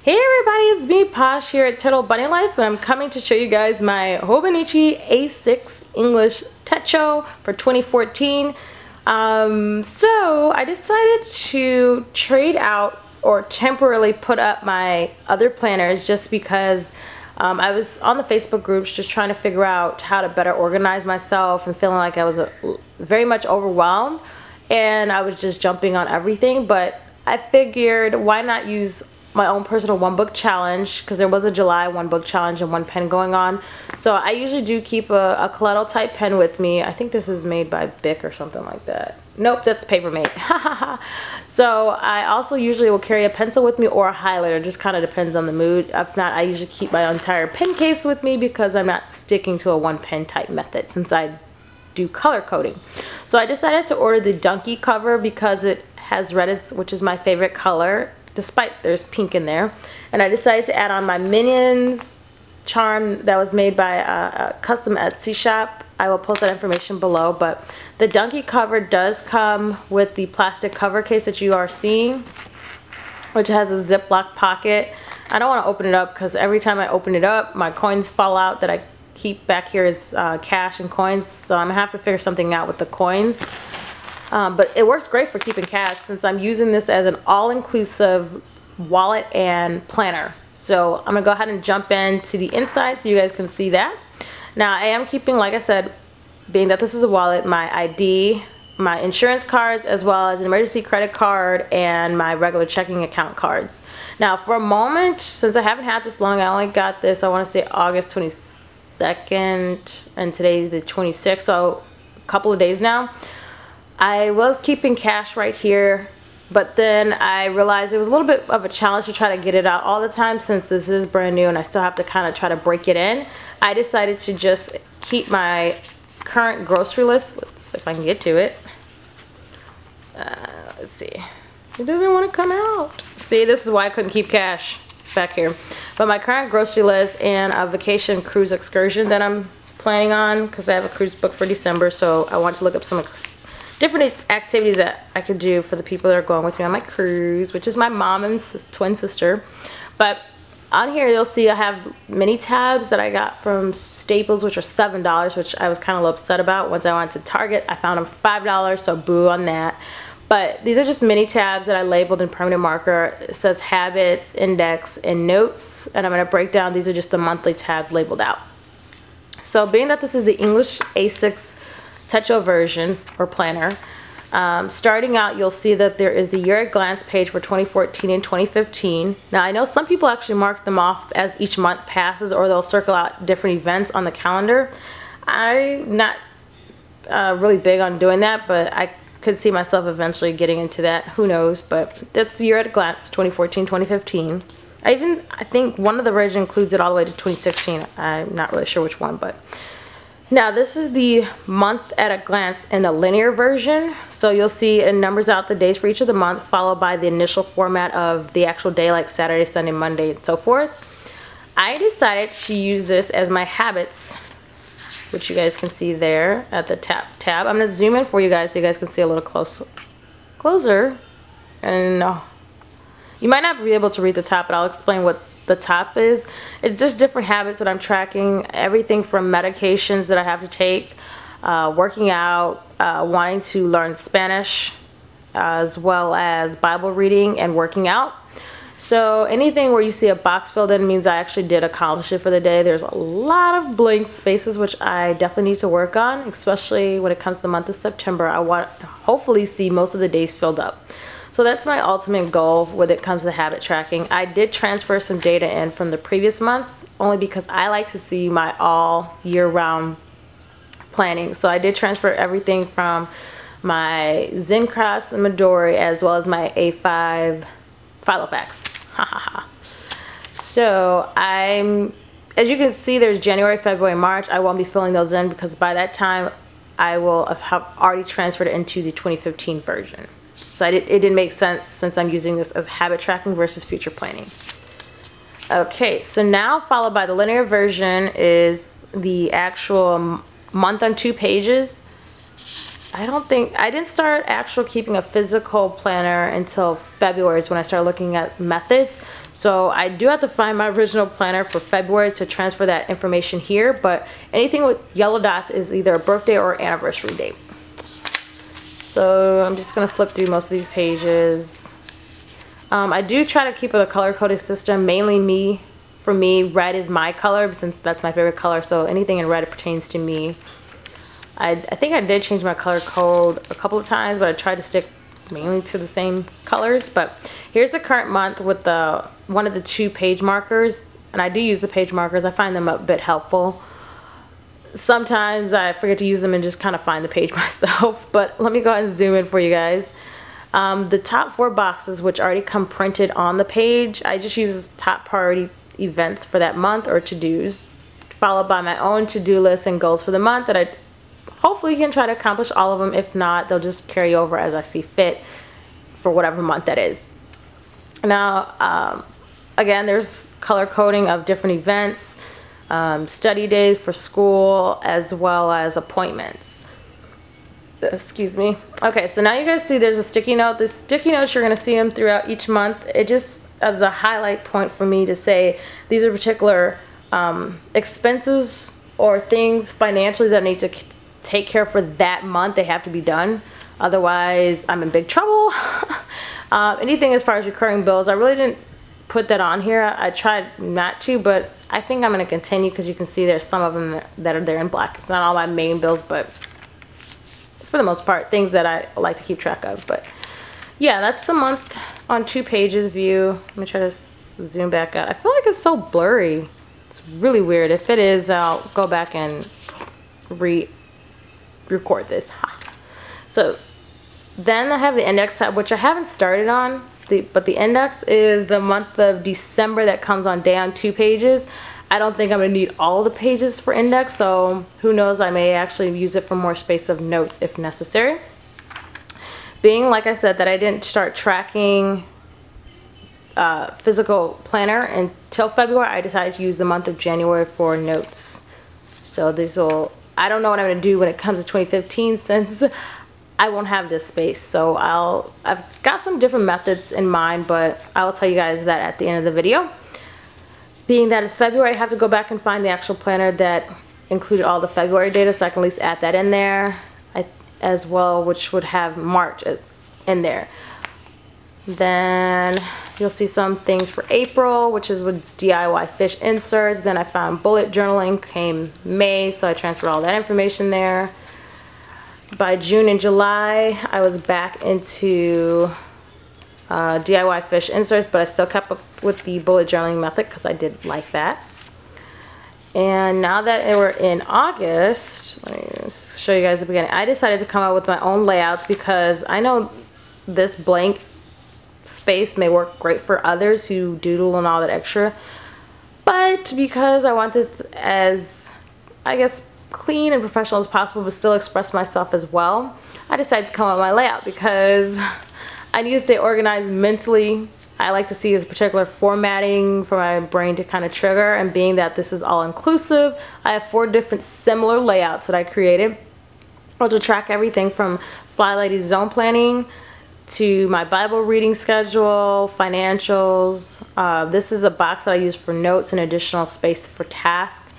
Hey everybody, it's me Posh here at Turtle Bunny Life, and I'm coming to show you guys my Hobonichi A6 English Techo for 2014. So I decided to trade out or temporarily put up my other planners just because I was on the Facebook groups just trying to figure out how to better organize myself and feeling like I was very much overwhelmed and I was just jumping on everything. But I figured why not use my own personal one book challenge, because there was a July one book challenge and one pen going on. So I usually do keep a Coletto type pen with me. I think this is made by Bic or something like that. Nope, that's Papermate. So I also usually will carry a pencil with me or a highlighter, just kind of depends on the mood. If not, I usually keep my entire pen case with me because I'm not sticking to a one pen type method since I do color coding. So I decided to order the Donkey cover because it has red, which is my favorite color, despite there's pink in there. And I decided to add on my Minions charm that was made by a custom Etsy shop. I will post that information below, but the Donkey cover does come with the plastic cover case that you are seeing, which has a Ziploc pocket. I don't want to open it up because every time I open it up my coins fall out that I keep back here is cash and coins, so I'm gonna have to figure something out with the coins. But it works great for keeping cash since I'm using this as an all-inclusive wallet and planner. So I'm gonna go ahead and jump into the inside so you guys can see that. Now I am keeping, like I said, being that this is a wallet, my ID, my insurance cards, as well as an emergency credit card and my regular checking account cards. Now for a moment, since I haven't had this long, I only got this, I want to say August 22nd, and today's the 26th, so a couple of days now. I was keeping cash right here, but then I realized it was a little bit of a challenge to try to get it out all the time since this is brand new and I still have to kind of try to break it in. I decided to just keep my current grocery list. Let's see if I can get to it. Let's see. It doesn't want to come out. See, this is why I couldn't keep cash back here. But my current grocery list and a vacation cruise excursion that I'm planning on, because I have a cruise booked for December, so I want to look up some different activities that I could do for the people that are going with me on my cruise, which is my mom and twin sister. But on here you'll see I have mini tabs that I got from Staples, which are $7, which I was kind of a little upset about. Once I went to Target, I found them for $5, so boo on that. But these are just mini tabs that I labeled in permanent marker. It says habits, index, and notes, and I'm going to break down. These are just the monthly tabs labeled out. So being that this is the English A6 Techo version or planner, starting out you'll see that there is the year at glance page for 2014 and 2015. Now I know some people actually mark them off as each month passes, or they'll circle out different events on the calendar. I'm not really big on doing that, but I could see myself eventually getting into that, who knows. But that's the year at a glance, 2014, 2015. I think one of the versions includes it all the way to 2016. I'm not really sure which one, but now this is the month at a glance in a linear version. So you'll see it numbers out the days for each of the month, followed by the initial format of the actual day, like Saturday, Sunday, Monday, and so forth. I decided to use this as my habits, which you guys can see there at the tab. I'm going to zoom in for you guys so you guys can see a little closer. And you might not be able to read the top, but I'll explain what the top is. It's just different habits that I'm tracking, everything from medications that I have to take, working out, wanting to learn Spanish, as well as Bible reading and working out. So anything where you see a box filled in means I actually did accomplish it for the day. There's a lot of blank spaces which I definitely need to work on, especially when it comes to the month of September. I want to hopefully see most of the days filled up. So that's my ultimate goal when it comes to habit tracking. I did transfer some data in from the previous months only because I like to see my all year round planning. So I did transfer everything from my Zencross and Midori as well as my A5 Filofax. So as you can see, there's January, February, March. I won't be filling those in because by that time I will have already transferred it into the 2015 version. So it didn't make sense since I'm using this as habit tracking versus future planning. Okay, so now followed by the linear version is the actual month on 2 pages. I didn't start actually keeping a physical planner until February is when I started looking at methods. So I do have to find my original planner for February to transfer that information here, but anything with yellow dots is either a birthday or anniversary date. So I'm just gonna flip through most of these pages. I do try to keep a color coded system, mainly for me, red is my color since that's my favorite color, so anything in red pertains to me. I think I did change my color code a couple of times, but I tried to stick mainly to the same colors. But here's the current month with one of the 2 page markers, and I do use the page markers. I find them a bit helpful. Sometimes I forget to use them and just kind of find the page myself, but let me go ahead and zoom in for you guys. The top 4 boxes, which already come printed on the page, I just use top priority events for that month or to-dos, followed by my own to-do list and goals for the month that I hopefully can try to accomplish all of them. If not, they'll just carry over as I see fit for whatever month that is. Now, again, there's color coding of different events, study days for school, as well as appointments. Excuse me. Okay, so now you guys see there's a sticky note. The sticky notes, you're going to see them throughout each month. It just as a highlight point for me to say these are particular expenses or things financially that I need to take care of for that month. They have to be done, otherwise I'm in big trouble. Anything as far as recurring bills, I really didn't put that on here. I tried not to, but I think I'm going to continue because you can see there's some of them that are there in black. It's not all my main bills, but for the most part, things that I like to keep track of. But yeah, that's the month on 2 pages view. Let me try to zoom back out. I feel like it's so blurry. It's really weird. If it is, I'll go back and record this. So then I have the index tab, which I haven't started on, but the index is the month of December that comes on down 2 pages. I don't think I'm gonna need all the pages for index, so who knows, I may actually use it for more space of notes if necessary. Being, like I said, that I didn't start tracking physical planner until February, I decided to use the month of January for notes. So this will, I don't know what I'm going to do when it comes to 2015 since I won't have this space. So I've got some different methods in mind, but I'll tell you guys that at the end of the video. Being that it's February, I have to go back and find the actual planner that included all the February data, so I can at least add that in there as well, which would have March in there. Then you'll see some things for April, which is with DIY fish inserts. Then I found bullet journaling came May, so I transferred all that information there. By June and July, I was back into DIY fish inserts, but I still kept up with the bullet journaling method because I did like that. And now that we're in August, let me just show you guys the beginning. I decided to come up with my own layouts because I know this blank space may work great for others who doodle and all that extra. But because I want this as, I guess, clean and professional as possible, but still express myself as well, I decided to come up with my layout because I need to stay organized mentally. I like to see this particular formatting for my brain to kind of trigger, and being that this is all inclusive, I have 4 different similar layouts that I created to track everything from Fly Lady zone planning to my Bible reading schedule, financials. This is a box that I use for notes and additional space for tasks.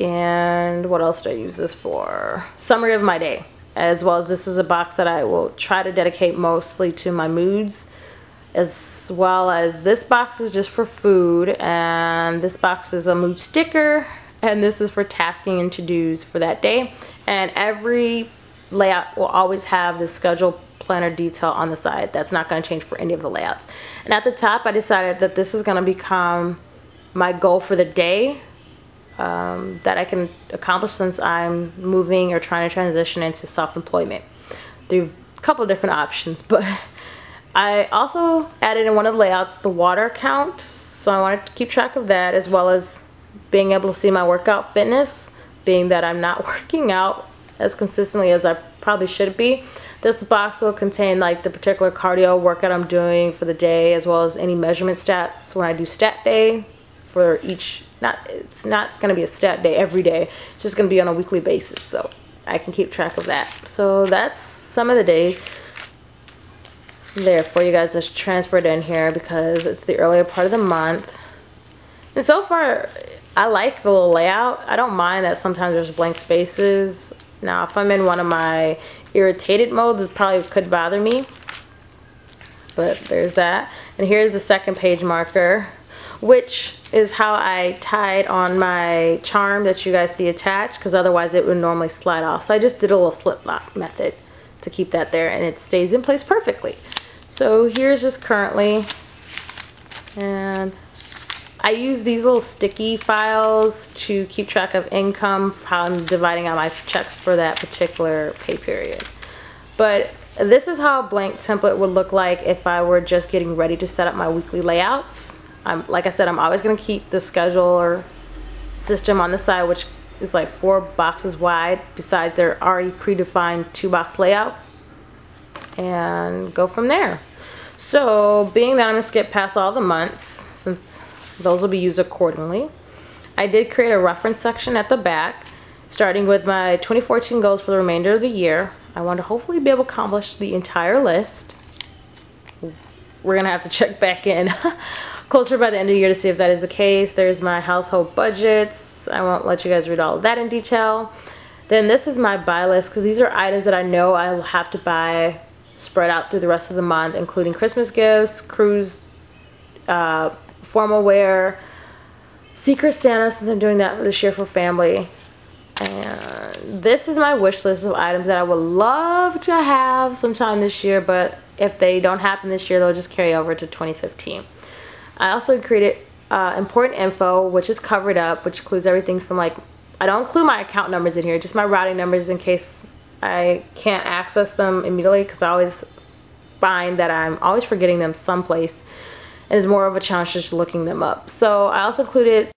And what else do I use this for? Summary of my day. As well as this is a box that I will try to dedicate mostly to my moods, as well as this box is just for food, and this box is a mood sticker, and this is for tasking and to-dos for that day. And every layout will always have the schedule planner detail on the side. That's not going to change for any of the layouts. And at the top, I decided that this is going to become my goal for the day, that I can accomplish since I'm moving or trying to transition into self-employment through a couple of different options. But I also added in one of the layouts the water count, so I wanted to keep track of that, as well as being able to see my workout fitness, being that I'm not working out as consistently as I probably should be. This box will contain like the particular cardio workout I'm doing for the day, as well as any measurement stats when I do stat day for each. It's not going to be a stat day every day. It's just going to be on a weekly basis, so I can keep track of that. So that's some of the days. there for you guys to transfer it in here because it's the earlier part of the month. And so far, I like the little layout. I don't mind that sometimes there's blank spaces. Now, if I'm in one of my irritated modes, it probably could bother me. But there's that. And here's the second page marker, which is how I tied on my charm that you guys see attached, because otherwise it would normally slide off. So I just did a little slip knot method to keep that there, and it stays in place perfectly. So here's just currently, and I use these little sticky files to keep track of income, how I'm dividing out my checks for that particular pay period. But this is how a blank template would look like if I were just getting ready to set up my weekly layouts. Like I said, I'm always going to keep the schedule or system on the side, which is like 4 boxes wide besides their already predefined 2-box layout, and go from there. So being that I'm going to skip past all the months, since those will be used accordingly, I did create a reference section at the back, starting with my 2014 goals for the remainder of the year. I want to hopefully be able to accomplish the entire list. We're going to have to check back in closer by the end of the year to see if that is the case. There's my household budgets. I won't let you guys read all of that in detail. Then this is my buy list, because these are items that I know I will have to buy spread out through the rest of the month, including Christmas gifts, cruise, formal wear, Secret Santa, since I'm doing that this year for family. And this is my wish list of items that I would love to have sometime this year, but if they don't happen this year, they'll just carry over to 2015. I also created important info, which is covered up, which includes everything from, like, I don't include my account numbers in here, just my routing numbers in case I can't access them immediately, because I always find that I'm always forgetting them someplace, and it's more of a challenge just looking them up. So I also included,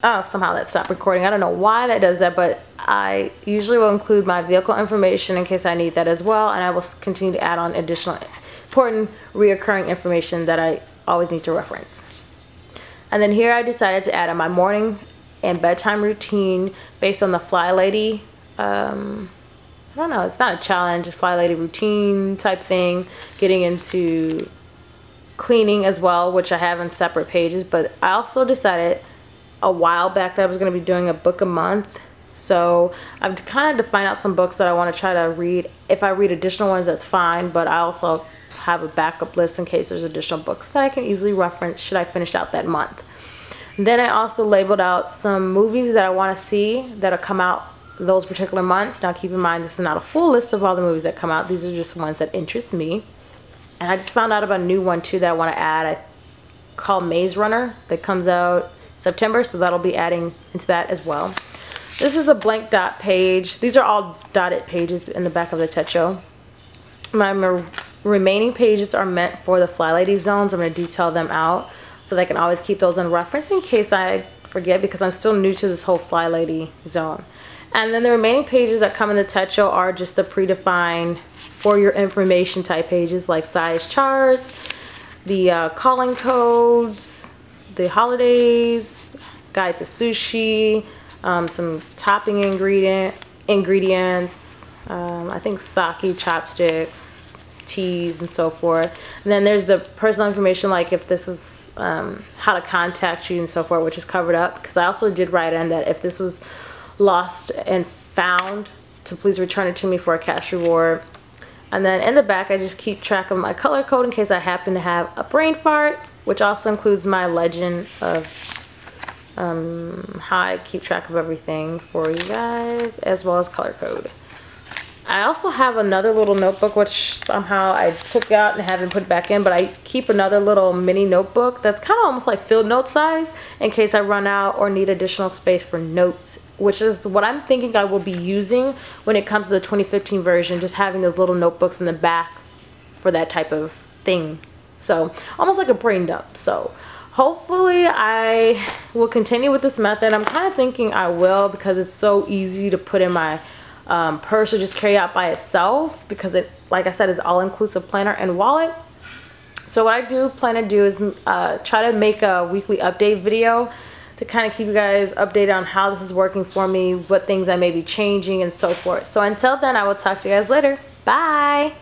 oh, somehow that stopped recording. I don't know why that does that, but I usually will include my vehicle information in case I need that as well, and I will continue to add on additional important reoccurring information that I always need to reference. And then here I decided to add on my morning and bedtime routine based on the Fly Lady, I don't know, it's not a challenge, Fly Lady routine type thing, getting into cleaning as well, which I have in separate pages. But I also decided a while back that I was going to be doing a book a month. So I've kind of defined out some books that I want to try to read. If I read additional ones, that's fine, but I also have a backup list in case there's additional books that I can easily reference should I finish out that month. Then I also labeled out some movies that I want to see that'll come out those particular months. Now keep in mind, this is not a full list of all the movies that come out. These are just ones that interest me. And I just found out about a new one too that I want to add. I call Maze Runner, that comes out September, so that'll be adding into that as well. This is a blank dot page. These are all dotted pages in the back of the Techo. My remaining pages are meant for the Fly Lady zones. I'm going to detail them out so they can always keep those in reference in case I forget, because I'm still new to this whole Fly Lady zone. And then the remaining pages that come in the Techo are just the predefined for your information type pages, like size charts, the calling codes, the holidays, guide to sushi, some topping ingredients, I think sake, chopsticks, teas, and so forth. And then there's the personal information, like if this is how to contact you and so forth, which is covered up, because I also did write in that if this was lost and found, to please return it to me for a cash reward. And then in the back, I just keep track of my color code in case I happen to have a brain fart, which also includes my legend of how I keep track of everything for you guys, as well as color code. I also have another little notebook, which somehow I took out and haven't put back in, but I keep another little mini notebook that's kind of almost like field note size in case I run out or need additional space for notes, which is what I'm thinking I will be using when it comes to the 2015 version, just having those little notebooks in the back for that type of thing. So almost like a brain dump. So hopefully I will continue with this method. I'm kind of thinking I will, because it's so easy to put in my purse or just carry out by itself, because it, like I said, is all-inclusive planner and wallet. So what I do plan to do is try to make a weekly update video to kind of keep you guys updated on how this is working for me, what things I may be changing and so forth. So until then, I will talk to you guys later. Bye.